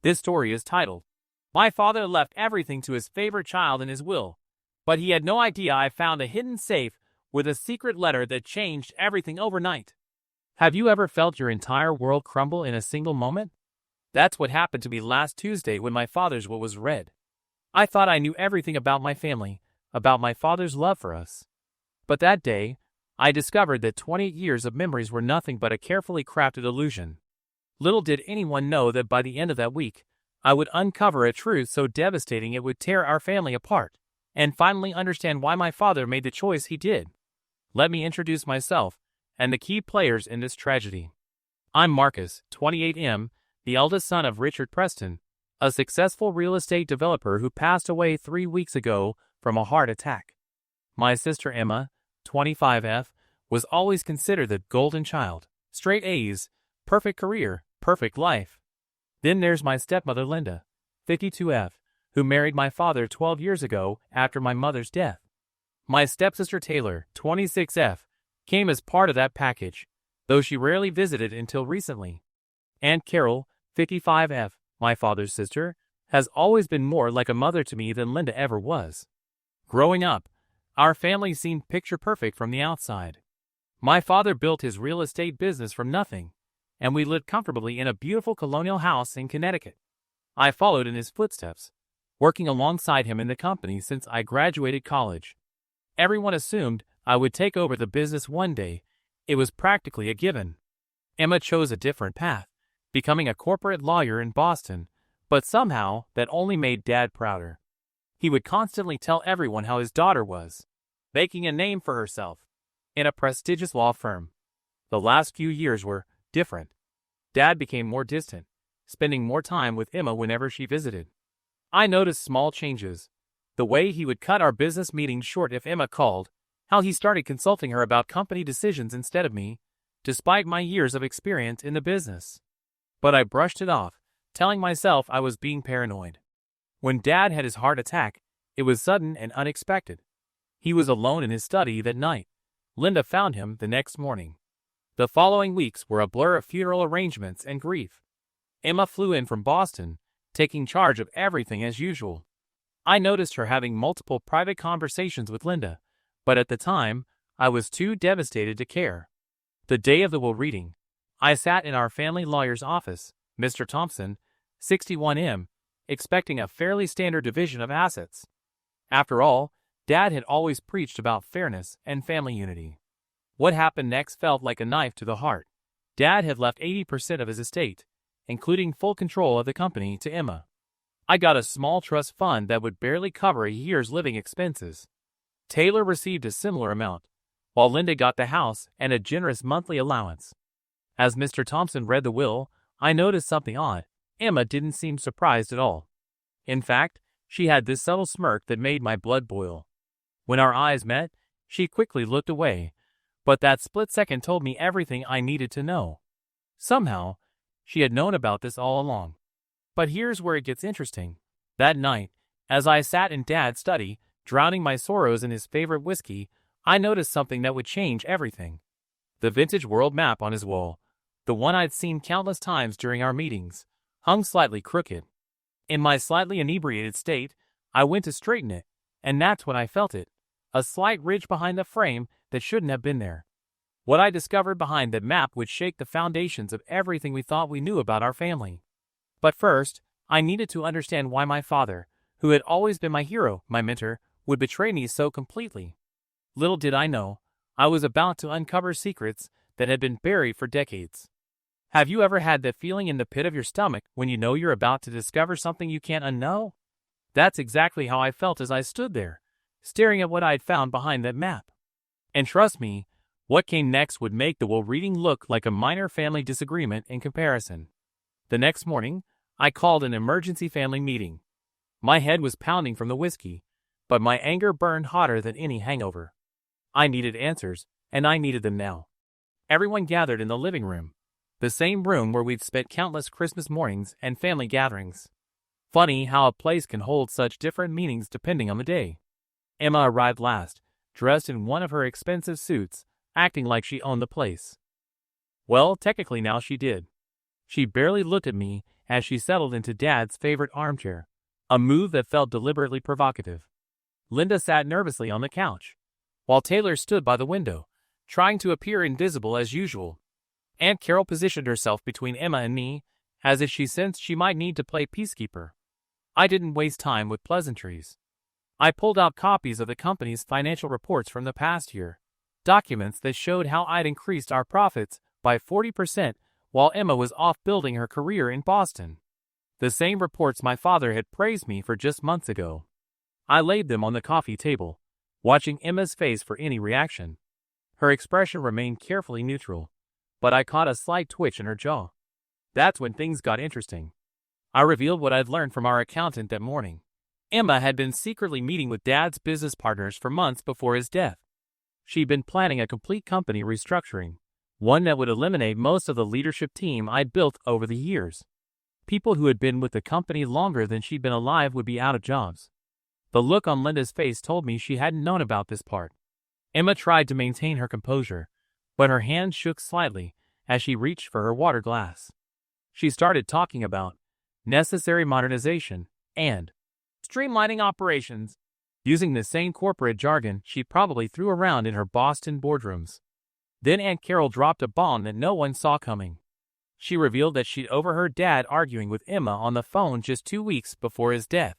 This story is titled, My Father Left Everything to His Favorite Child in His Will, but He Had No Idea I Found a Hidden Safe with a Secret Letter That Changed Everything Overnight. Have you ever felt your entire world crumble in a single moment? That's what happened to me last Tuesday when my father's will was read. I thought I knew everything about my family, about my father's love for us. But that day, I discovered that 28 years of memories were nothing but a carefully crafted illusion. Little did anyone know that by the end of that week, I would uncover a truth so devastating it would tear our family apart, and finally understand why my father made the choice he did. Let me introduce myself and the key players in this tragedy. I'm Marcus, 28M, the eldest son of Richard Preston, a successful real estate developer who passed away 3 weeks ago from a heart attack. My sister Emma, 25F, was always considered the golden child, straight A's, perfect career, perfect life. Then there's my stepmother Linda, 52F, who married my father 12 years ago after my mother's death. My stepsister Taylor, 26F, came as part of that package, though she rarely visited until recently. Aunt Carol, 55F, my father's sister, has always been more like a mother to me than Linda ever was. Growing up, our family seemed picture-perfect from the outside. My father built his real estate business from nothing, and we lived comfortably in a beautiful colonial house in Connecticut. I followed in his footsteps, working alongside him in the company since I graduated college. Everyone assumed I would take over the business one day. It was practically a given. Emma chose a different path, becoming a corporate lawyer in Boston, but somehow that only made Dad prouder. He would constantly tell everyone how his daughter was making a name for herself in a prestigious law firm. The last few years were different. Dad became more distant, spending more time with Emma whenever she visited. I noticed small changes. The way he would cut our business meetings short if Emma called, how he started consulting her about company decisions instead of me, despite my years of experience in the business. But I brushed it off, telling myself I was being paranoid. When Dad had his heart attack, it was sudden and unexpected. He was alone in his study that night. Linda found him the next morning. The following weeks were a blur of funeral arrangements and grief. Emma flew in from Boston, taking charge of everything as usual. I noticed her having multiple private conversations with Linda, but at the time, I was too devastated to care. The day of the will reading, I sat in our family lawyer's office, Mr. Thompson, 61M, expecting a fairly standard division of assets. After all, Dad had always preached about fairness and family unity. What happened next felt like a knife to the heart. Dad had left 80% of his estate, including full control of the company, to Emma. I got a small trust fund that would barely cover a year's living expenses. Taylor received a similar amount, while Linda got the house and a generous monthly allowance. As Mr. Thompson read the will, I noticed something odd. Emma didn't seem surprised at all. In fact, she had this subtle smirk that made my blood boil. When our eyes met, she quickly looked away, but that split second told me everything I needed to know. Somehow, she had known about this all along. But here's where it gets interesting. That night, as I sat in Dad's study, drowning my sorrows in his favorite whiskey, I noticed something that would change everything. The vintage world map on his wall, the one I'd seen countless times during our meetings, hung slightly crooked. In my slightly inebriated state, I went to straighten it, and that's when I felt it. A slight ridge behind the frame that shouldn't have been there. What I discovered behind that map would shake the foundations of everything we thought we knew about our family. But first, I needed to understand why my father, who had always been my hero, my mentor, would betray me so completely. Little did I know, I was about to uncover secrets that had been buried for decades. Have you ever had that feeling in the pit of your stomach when you know you're about to discover something you can't unknow? That's exactly how I felt as I stood there, staring at what I'd found behind that map. And trust me, what came next would make the will reading look like a minor family disagreement in comparison. The next morning, I called an emergency family meeting. My head was pounding from the whiskey, but my anger burned hotter than any hangover. I needed answers, and I needed them now. Everyone gathered in the living room, the same room where we'd spent countless Christmas mornings and family gatherings. Funny how a place can hold such different meanings depending on the day. Emma arrived last, dressed in one of her expensive suits, acting like she owned the place. Well, technically now she did. She barely looked at me as she settled into Dad's favorite armchair, a move that felt deliberately provocative. Linda sat nervously on the couch, while Taylor stood by the window, trying to appear invisible as usual. Aunt Carol positioned herself between Emma and me, as if she sensed she might need to play peacekeeper. I didn't waste time with pleasantries. I pulled out copies of the company's financial reports from the past year, documents that showed how I'd increased our profits by 40% while Emma was off building her career in Boston. The same reports my father had praised me for just months ago. I laid them on the coffee table, watching Emma's face for any reaction. Her expression remained carefully neutral, but I caught a slight twitch in her jaw. That's when things got interesting. I revealed what I'd learned from our accountant that morning. Emma had been secretly meeting with Dad's business partners for months before his death. She'd been planning a complete company restructuring, one that would eliminate most of the leadership team I'd built over the years. People who had been with the company longer than she'd been alive would be out of jobs. The look on Linda's face told me she hadn't known about this part. Emma tried to maintain her composure, but her hand shook slightly as she reached for her water glass. She started talking about necessary modernization and streamlining operations, using the same corporate jargon she probably threw around in her Boston boardrooms. Then Aunt Carol dropped a bomb that no one saw coming. She revealed that she'd overheard Dad arguing with Emma on the phone just 2 weeks before his death.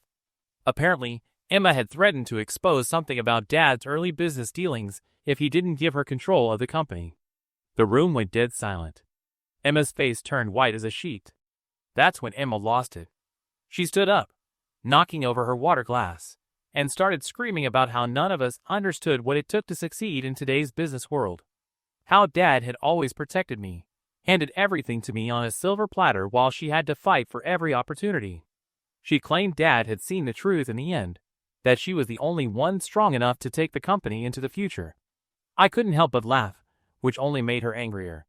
Apparently, Emma had threatened to expose something about Dad's early business dealings if he didn't give her control of the company. The room went dead silent. Emma's face turned white as a sheet. That's when Emma lost it. She stood up, knocking over her water glass, and started screaming about how none of us understood what it took to succeed in today's business world. How Dad had always protected me, handed everything to me on a silver platter while she had to fight for every opportunity. She claimed Dad had seen the truth in the end, that she was the only one strong enough to take the company into the future. I couldn't help but laugh, which only made her angrier.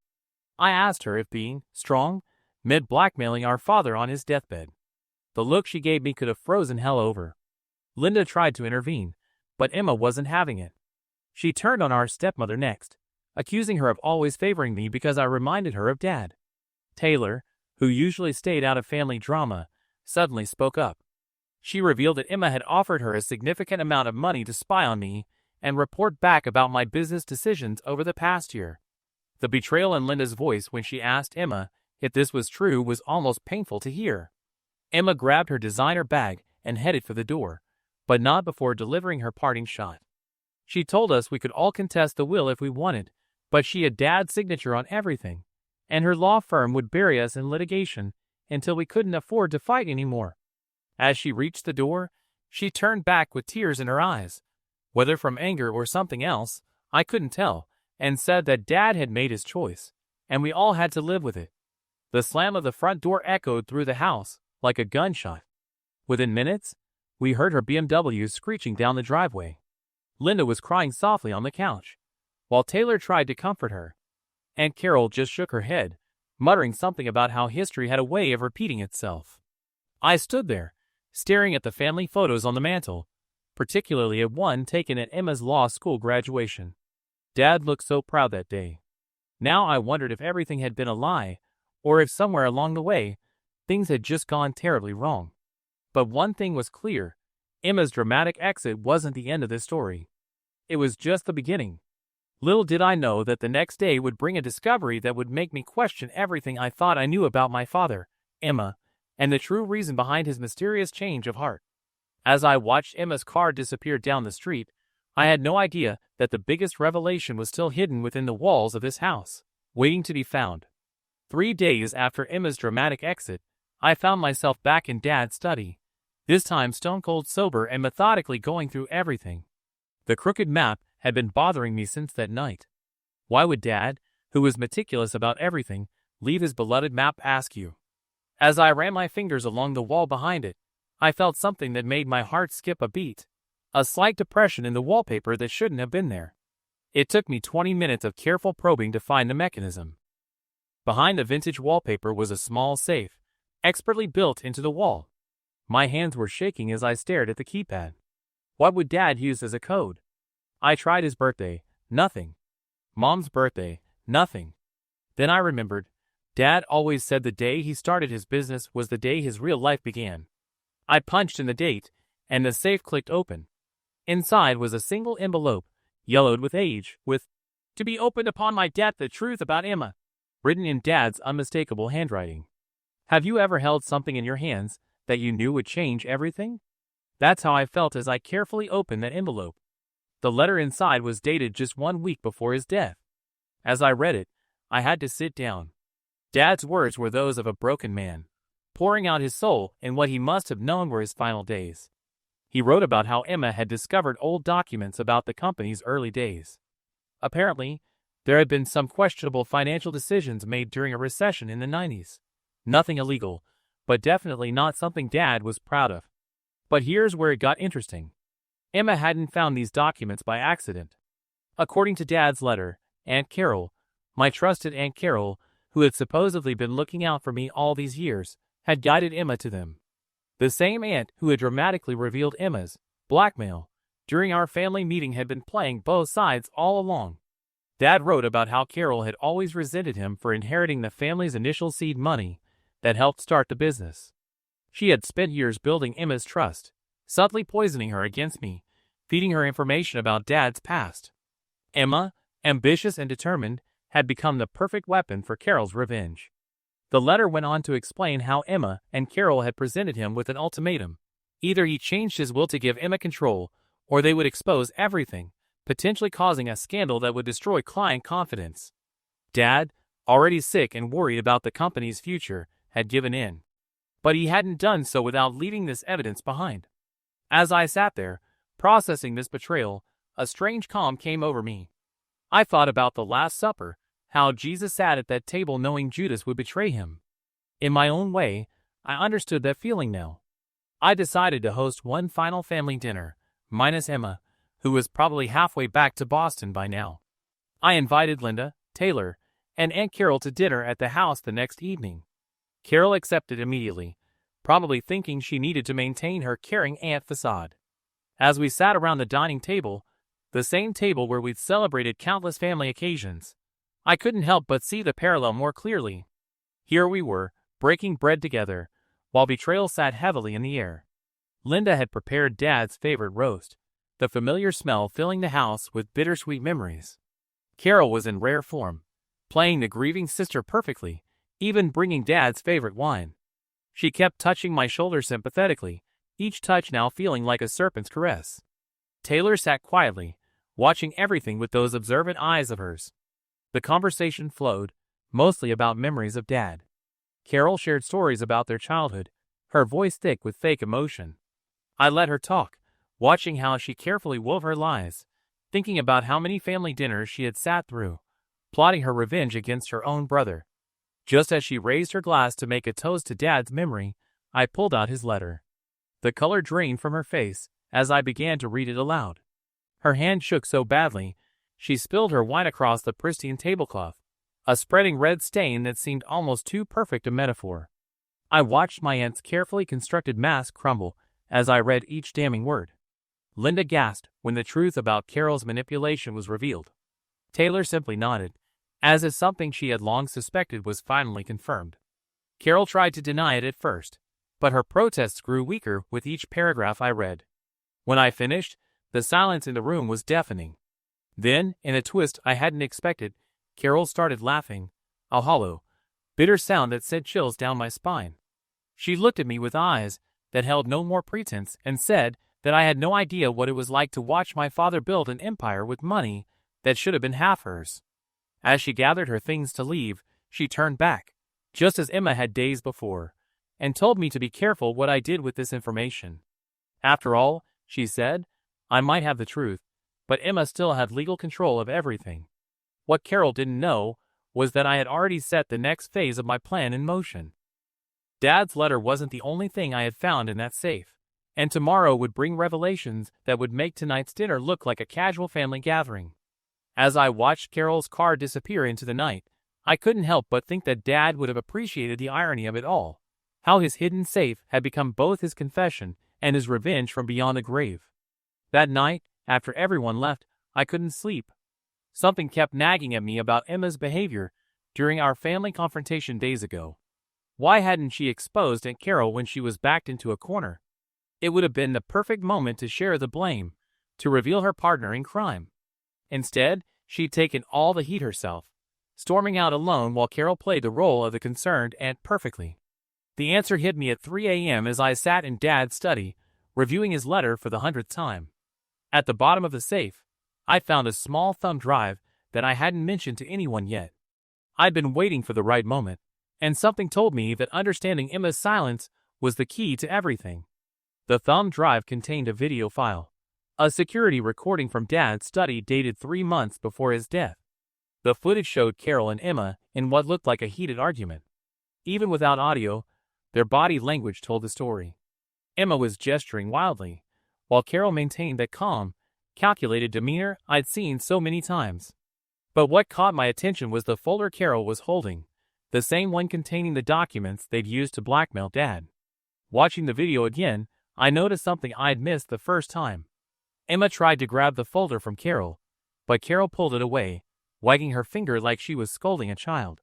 I asked her if being strong meant blackmailing our father on his deathbed. The look she gave me could have frozen hell over. Linda tried to intervene, but Emma wasn't having it. She turned on our stepmother next, accusing her of always favoring me because I reminded her of Dad. Taylor, who usually stayed out of family drama, suddenly spoke up. She revealed that Emma had offered her a significant amount of money to spy on me and report back about my business decisions over the past year. The betrayal in Linda's voice when she asked Emma if this was true was almost painful to hear. Emma grabbed her designer bag and headed for the door, but not before delivering her parting shot. She told us we could all contest the will if we wanted, but she had Dad's signature on everything, and her law firm would bury us in litigation until we couldn't afford to fight anymore. As she reached the door, she turned back with tears in her eyes, whether from anger or something else, I couldn't tell, and said that Dad had made his choice, and we all had to live with it. The slam of the front door echoed through the house like a gunshot. Within minutes, we heard her BMW screeching down the driveway. Linda was crying softly on the couch, while Taylor tried to comfort her. Aunt Carol just shook her head, muttering something about how history had a way of repeating itself. I stood there, staring at the family photos on the mantel, particularly at one taken at Emma's law school graduation. Dad looked so proud that day. Now I wondered if everything had been a lie, or if somewhere along the way, things had just gone terribly wrong. But one thing was clear: Emma's dramatic exit wasn't the end of this story. It was just the beginning. Little did I know that the next day would bring a discovery that would make me question everything I thought I knew about my father, Emma, and the true reason behind his mysterious change of heart. As I watched Emma's car disappear down the street, I had no idea that the biggest revelation was still hidden within the walls of this house, waiting to be found. 3 days after Emma's dramatic exit, I found myself back in Dad's study, this time stone-cold sober and methodically going through everything. The crooked map had been bothering me since that night. Why would Dad, who was meticulous about everything, leave his beloved map askew? As I ran my fingers along the wall behind it, I felt something that made my heart skip a beat. A slight depression in the wallpaper that shouldn't have been there. It took me 20 minutes of careful probing to find the mechanism. Behind the vintage wallpaper was a small safe, expertly built into the wall. My hands were shaking as I stared at the keypad. What would Dad use as a code? I tried his birthday, nothing. Mom's birthday, nothing. Then I remembered. Dad always said the day he started his business was the day his real life began. I punched in the date, and the safe clicked open. Inside was a single envelope, yellowed with age, with, "To be opened upon my death, the truth about Emma," written in Dad's unmistakable handwriting. Have you ever held something in your hands that you knew would change everything? That's how I felt as I carefully opened that envelope. The letter inside was dated just 1 week before his death. As I read it, I had to sit down. Dad's words were those of a broken man, pouring out his soul in what he must have known were his final days. He wrote about how Emma had discovered old documents about the company's early days. Apparently, there had been some questionable financial decisions made during a recession in the 90s. Nothing illegal, but definitely not something Dad was proud of. But here's where it got interesting. Emma hadn't found these documents by accident. According to Dad's letter, Aunt Carol, my trusted Aunt Carol, who had supposedly been looking out for me all these years, had guided Emma to them. The same aunt who had dramatically revealed Emma's blackmail during our family meeting had been playing both sides all along. Dad wrote about how Carol had always resented him for inheriting the family's initial seed money that helped start the business. She had spent years building Emma's trust, subtly poisoning her against me, feeding her information about Dad's past. Emma, ambitious and determined, had become the perfect weapon for Carol's revenge. The letter went on to explain how Emma and Carol had presented him with an ultimatum. Either he changed his will to give Emma control, or they would expose everything, potentially causing a scandal that would destroy client confidence. Dad, already sick and worried about the company's future, had given in. But he hadn't done so without leaving this evidence behind. As I sat there, processing this betrayal, a strange calm came over me. I thought about the Last Supper, how Jesus sat at that table knowing Judas would betray him. In my own way, I understood that feeling now. I decided to host one final family dinner, minus Emma, who was probably halfway back to Boston by now. I invited Linda, Taylor, and Aunt Carol to dinner at the house the next evening. Carol accepted immediately, probably thinking she needed to maintain her caring aunt facade. As we sat around the dining table, the same table where we'd celebrated countless family occasions, I couldn't help but see the parallel more clearly. Here we were, breaking bread together, while betrayal sat heavily in the air. Linda had prepared Dad's favorite roast, the familiar smell filling the house with bittersweet memories. Carol was in rare form, playing the grieving sister perfectly, even bringing Dad's favorite wine. She kept touching my shoulder sympathetically, each touch now feeling like a serpent's caress. Taylor sat quietly, watching everything with those observant eyes of hers. The conversation flowed, mostly about memories of Dad. Carol shared stories about their childhood, her voice thick with fake emotion. I let her talk, watching how she carefully wove her lies, thinking about how many family dinners she had sat through, plotting her revenge against her own brother. Just as she raised her glass to make a toast to Dad's memory, I pulled out his letter. The color drained from her face as I began to read it aloud. Her hand shook so badly, she spilled her wine across the pristine tablecloth, a spreading red stain that seemed almost too perfect a metaphor. I watched my aunt's carefully constructed mask crumble as I read each damning word. Linda gasped when the truth about Carol's manipulation was revealed. Taylor simply nodded, as if something she had long suspected was finally confirmed. Carol tried to deny it at first, but her protests grew weaker with each paragraph I read. When I finished, the silence in the room was deafening. Then, in a twist I hadn't expected, Carol started laughing, a hollow, bitter sound that sent chills down my spine. She looked at me with eyes that held no more pretense and said that I had no idea what it was like to watch my father build an empire with money that should have been half hers. As she gathered her things to leave, she turned back, just as Emma had days before, and told me to be careful what I did with this information. After all, she said, I might have the truth, but Emma still had legal control of everything. What Carol didn't know was that I had already set the next phase of my plan in motion. Dad's letter wasn't the only thing I had found in that safe, and tomorrow would bring revelations that would make tonight's dinner look like a casual family gathering. As I watched Carol's car disappear into the night, I couldn't help but think that Dad would have appreciated the irony of it all, how his hidden safe had become both his confession and his revenge from beyond the grave. That night, after everyone left, I couldn't sleep. Something kept nagging at me about Emma's behavior, during our family confrontation days ago. Why hadn't she exposed Aunt Carol when she was backed into a corner? It would have been the perfect moment to share the blame, to reveal her partner in crime. Instead, she'd taken all the heat herself, storming out alone while Carol played the role of the concerned aunt perfectly. The answer hit me at 3 a.m. as I sat in Dad's study, reviewing his letter for the 100th time. At the bottom of the safe, I found a small thumb drive that I hadn't mentioned to anyone yet. I'd been waiting for the right moment, and something told me that understanding Emma's silence was the key to everything. The thumb drive contained a video file, a security recording from Dad's study dated 3 months before his death. The footage showed Carol and Emma in what looked like a heated argument. Even without audio, their body language told the story. Emma was gesturing wildly, while Carol maintained that calm, calculated demeanor I'd seen so many times. But what caught my attention was the folder Carol was holding, the same one containing the documents they'd used to blackmail Dad. Watching the video again, I noticed something I'd missed the first time. Emma tried to grab the folder from Carol, but Carol pulled it away, wagging her finger like she was scolding a child.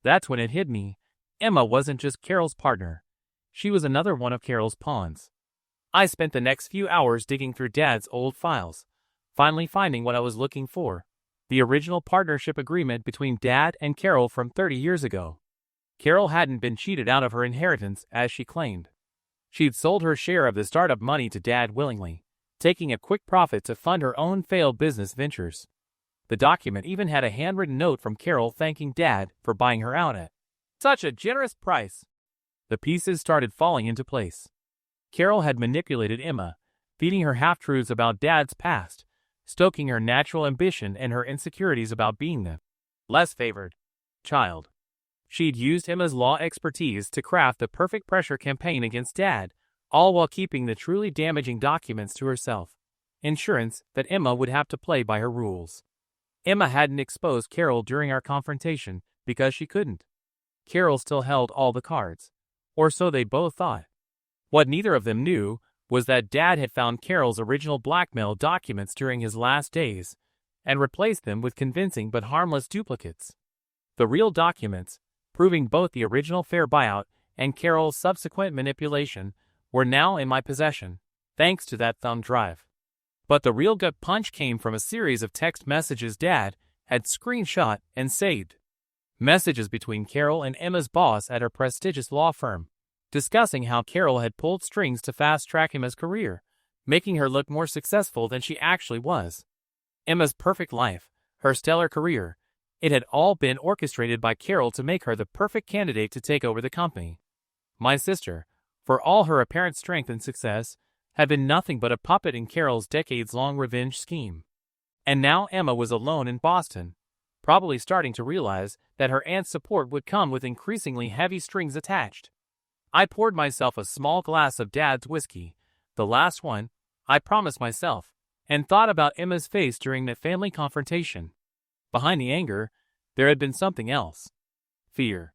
That's when it hit me. Emma wasn't just Carol's partner. She was another one of Carol's pawns. I spent the next few hours digging through Dad's old files, finally finding what I was looking for: the original partnership agreement between Dad and Carol from 30 years ago. Carol hadn't been cheated out of her inheritance as she claimed. She'd sold her share of the startup money to Dad willingly, taking a quick profit to fund her own failed business ventures. The document even had a handwritten note from Carol thanking Dad for buying her out at such a generous price. The pieces started falling into place. Carol had manipulated Emma, feeding her half-truths about Dad's past, stoking her natural ambition and her insecurities about being the less favored child. She'd used Emma's law expertise to craft the perfect pressure campaign against Dad, all while keeping the truly damaging documents to herself. Insurance that Emma would have to play by her rules. Emma hadn't exposed Carol during our confrontation because she couldn't. Carol still held all the cards, or so they both thought. What neither of them knew was that Dad had found Carol's original blackmail documents during his last days and replaced them with convincing but harmless duplicates. The real documents, proving both the original fair buyout and Carol's subsequent manipulation, were now in my possession, thanks to that thumb drive. But the real gut punch came from a series of text messages Dad had screenshot and saved. Messages between Carol and Emma's boss at her prestigious law firm, discussing how Carol had pulled strings to fast-track Emma's career, making her look more successful than she actually was. Emma's perfect life, her stellar career, it had all been orchestrated by Carol to make her the perfect candidate to take over the company. My sister, for all her apparent strength and success, had been nothing but a puppet in Carol's decades-long revenge scheme. And now Emma was alone in Boston, probably starting to realize that her aunt's support would come with increasingly heavy strings attached. I poured myself a small glass of Dad's whiskey, the last one, I promised myself, and thought about Emma's face during that family confrontation. Behind the anger, there had been something else. Fear.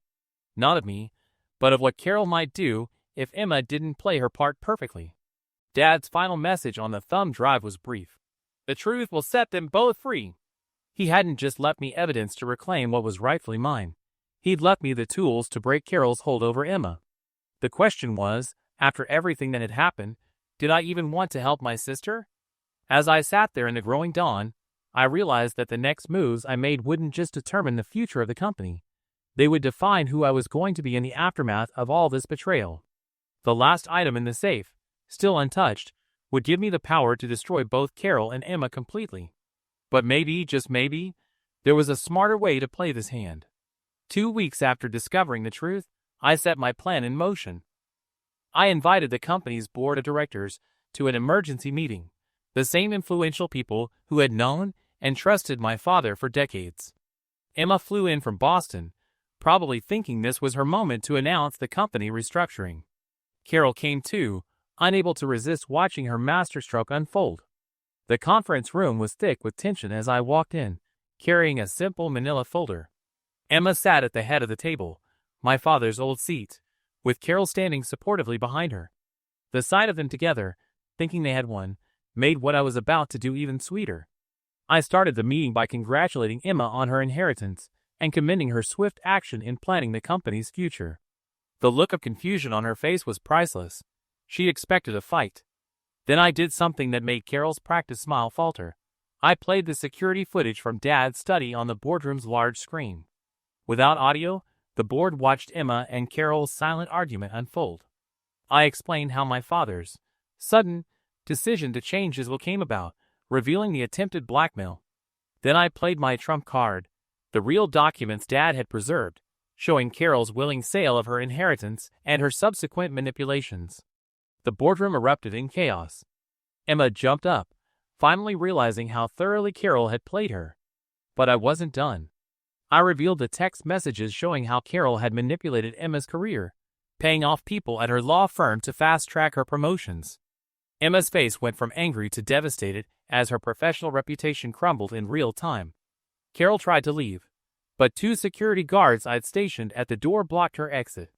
Not of me, but of what Carol might do if Emma didn't play her part perfectly. Dad's final message on the thumb drive was brief. The truth will set them both free. He hadn't just left me evidence to reclaim what was rightfully mine. He'd left me the tools to break Carol's hold over Emma. The question was, after everything that had happened, did I even want to help my sister? As I sat there in the growing dawn, I realized that the next moves I made wouldn't just determine the future of the company. They would define who I was going to be in the aftermath of all this betrayal. The last item in the safe, still untouched, would give me the power to destroy both Carol and Emma completely. But maybe, just maybe, there was a smarter way to play this hand. 2 weeks after discovering the truth, I set my plan in motion. I invited the company's board of directors to an emergency meeting, the same influential people who had known and trusted my father for decades. Emma flew in from Boston, probably thinking this was her moment to announce the company restructuring. Carol came too, unable to resist watching her masterstroke unfold. The conference room was thick with tension as I walked in, carrying a simple manila folder. Emma sat at the head of the table, my father's old seat, with Carol standing supportively behind her. The sight of them together, thinking they had won, made what I was about to do even sweeter. I started the meeting by congratulating Emma on her inheritance, and commending her swift action in planning the company's future. The look of confusion on her face was priceless. She expected a fight. Then I did something that made Carol's practiced smile falter. I played the security footage from Dad's study on the boardroom's large screen. Without audio, the board watched Emma and Carol's silent argument unfold. I explained how my father's sudden decision to change his will came about, revealing the attempted blackmail. Then I played my trump card, the real documents Dad had preserved, showing Carol's willing sale of her inheritance and her subsequent manipulations. The boardroom erupted in chaos. Emma jumped up, finally realizing how thoroughly Carol had played her. But I wasn't done. I revealed the text messages showing how Carol had manipulated Emma's career, paying off people at her law firm to fast-track her promotions. Emma's face went from angry to devastated as her professional reputation crumbled in real time. Carol tried to leave, but 2 security guards I'd stationed at the door blocked her exit.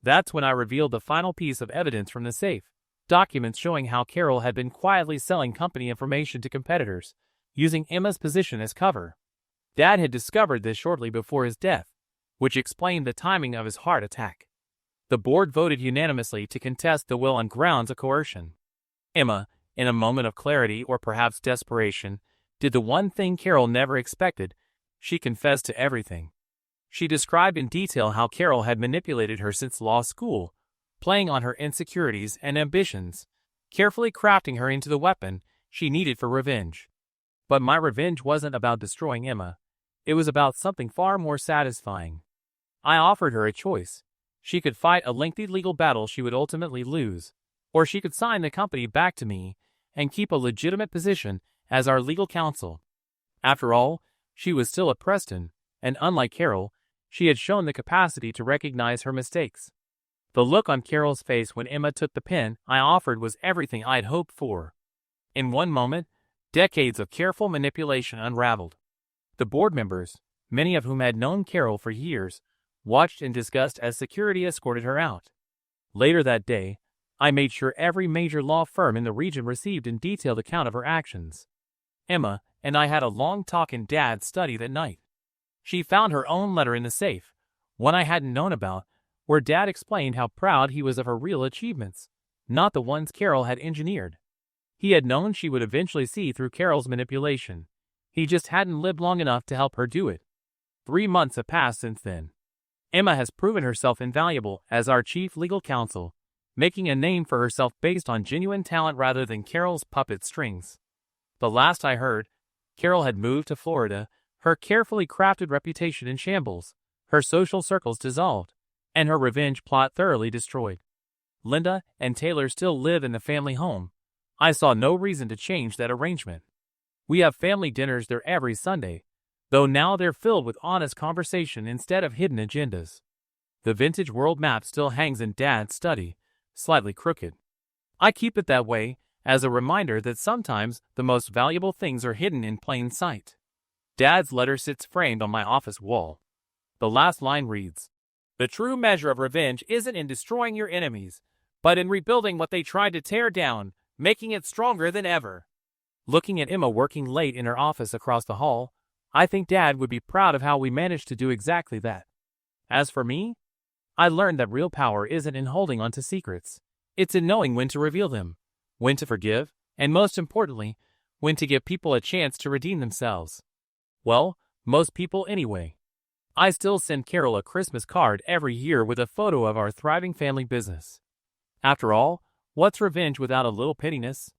That's when I revealed the final piece of evidence from the safe, documents showing how Carol had been quietly selling company information to competitors, using Emma's position as cover. Dad had discovered this shortly before his death, which explained the timing of his heart attack. The board voted unanimously to contest the will on grounds of coercion. Emma, in a moment of clarity or perhaps desperation, did the one thing Carol never expected. She confessed to everything. She described in detail how Carol had manipulated her since law school, playing on her insecurities and ambitions, carefully crafting her into the weapon she needed for revenge. But my revenge wasn't about destroying Emma. It was about something far more satisfying. I offered her a choice. She could fight a lengthy legal battle she would ultimately lose, or she could sign the company back to me and keep a legitimate position as our legal counsel. After all, she was still at Preston, and unlike Carol, she had shown the capacity to recognize her mistakes. The look on Carol's face when Emma took the pen I offered was everything I'd hoped for. In one moment, decades of careful manipulation unraveled. The board members, many of whom had known Carol for years, watched in disgust as security escorted her out. Later that day, I made sure every major law firm in the region received a detailed account of her actions. Emma and I had a long talk in Dad's study that night. She found her own letter in the safe, one I hadn't known about, where Dad explained how proud he was of her real achievements, not the ones Carol had engineered. He had known she would eventually see through Carol's manipulation. He just hadn't lived long enough to help her do it. 3 months have passed since then. Emma has proven herself invaluable as our chief legal counsel, making a name for herself based on genuine talent rather than Carol's puppet strings. The last I heard, Carol had moved to Florida, her carefully crafted reputation in shambles, her social circles dissolved, and her revenge plot thoroughly destroyed. Linda and Taylor still live in the family home. I saw no reason to change that arrangement. We have family dinners there every Sunday, though now they're filled with honest conversation instead of hidden agendas. The vintage world map still hangs in Dad's study, slightly crooked. I keep it that way as a reminder that sometimes the most valuable things are hidden in plain sight. Dad's letter sits framed on my office wall. The last line reads, "The true measure of revenge isn't in destroying your enemies, but in rebuilding what they tried to tear down, making it stronger than ever." Looking at Emma working late in her office across the hall, I think Dad would be proud of how we managed to do exactly that. As for me, I learned that real power isn't in holding on to secrets. It's in knowing when to reveal them, when to forgive, and most importantly, when to give people a chance to redeem themselves. Well, most people anyway. I still send Carol a Christmas card every year with a photo of our thriving family business. After all, what's revenge without a little pettiness?